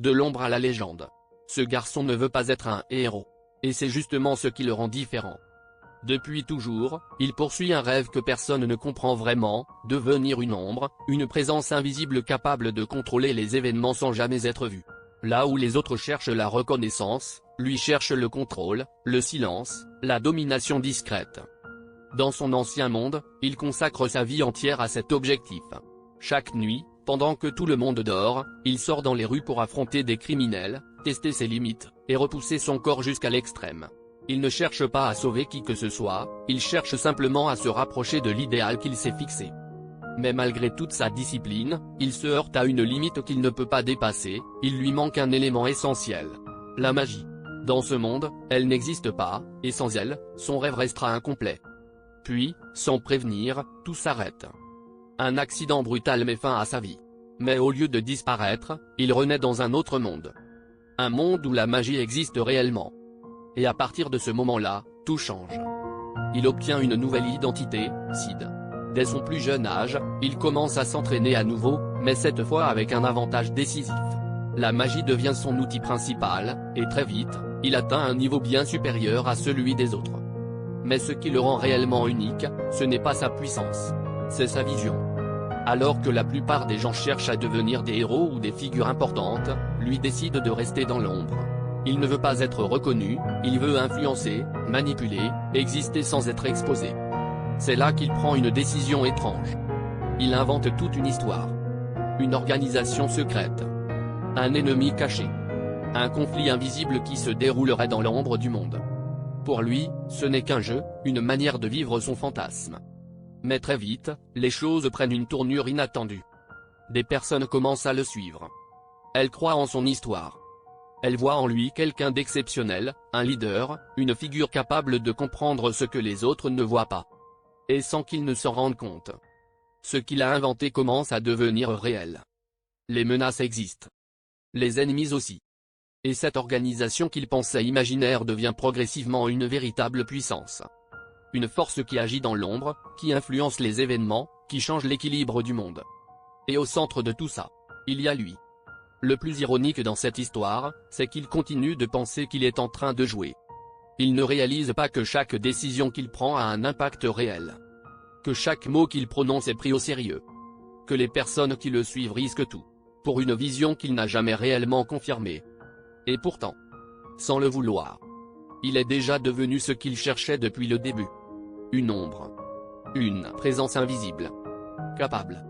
de l'ombre à la légende. Ce garçon ne veut pas être un héros. Et c'est justement ce qui le rend différent. Depuis toujours, il poursuit un rêve que personne ne comprend vraiment, devenir une ombre, une présence invisible capable de contrôler les événements sans jamais être vu. Là où les autres cherchent la reconnaissance, lui cherche le contrôle, le silence, la domination discrète. Dans son ancien monde, il consacre sa vie entière à cet objectif. Chaque nuit, pendant que tout le monde dort, il sort dans les rues pour affronter des criminels, tester ses limites, et repousser son corps jusqu'à l'extrême. Il ne cherche pas à sauver qui que ce soit, il cherche simplement à se rapprocher de l'idéal qu'il s'est fixé. Mais malgré toute sa discipline, il se heurte à une limite qu'il ne peut pas dépasser, il lui manque un élément essentiel. La magie. Dans ce monde, elle n'existe pas, et sans elle, son rêve restera incomplet. Puis, sans prévenir, tout s'arrête. Un accident brutal met fin à sa vie. Mais au lieu de disparaître, il renaît dans un autre monde. Un monde où la magie existe réellement. Et à partir de ce moment-là, tout change. Il obtient une nouvelle identité, Sid. Dès son plus jeune âge, il commence à s'entraîner à nouveau, mais cette fois avec un avantage décisif. La magie devient son outil principal, et très vite, il atteint un niveau bien supérieur à celui des autres. Mais ce qui le rend réellement unique, ce n'est pas sa puissance. C'est sa vision. Alors que la plupart des gens cherchent à devenir des héros ou des figures importantes, lui décide de rester dans l'ombre. Il ne veut pas être reconnu, il veut influencer, manipuler, exister sans être exposé. C'est là qu'il prend une décision étrange. Il invente toute une histoire. Une organisation secrète. Un ennemi caché. Un conflit invisible qui se déroulerait dans l'ombre du monde. Pour lui, ce n'est qu'un jeu, une manière de vivre son fantasme. Mais très vite, les choses prennent une tournure inattendue. Des personnes commencent à le suivre. Elles croient en son histoire. Elles voient en lui quelqu'un d'exceptionnel, un leader, une figure capable de comprendre ce que les autres ne voient pas. Et sans qu'ils ne s'en rendent compte. Ce qu'il a inventé commence à devenir réel. Les menaces existent. Les ennemis aussi. Et cette organisation qu'il pensait imaginaire devient progressivement une véritable puissance. Une force qui agit dans l'ombre, qui influence les événements, qui change l'équilibre du monde. Et au centre de tout ça, il y a lui. Le plus ironique dans cette histoire, c'est qu'il continue de penser qu'il est en train de jouer. Il ne réalise pas que chaque décision qu'il prend a un impact réel. Que chaque mot qu'il prononce est pris au sérieux. Que les personnes qui le suivent risquent tout. Pour une vision qu'il n'a jamais réellement confirmée. Et pourtant, sans le vouloir, il est déjà devenu ce qu'il cherchait depuis le début. Une ombre. Une présence invisible. Capable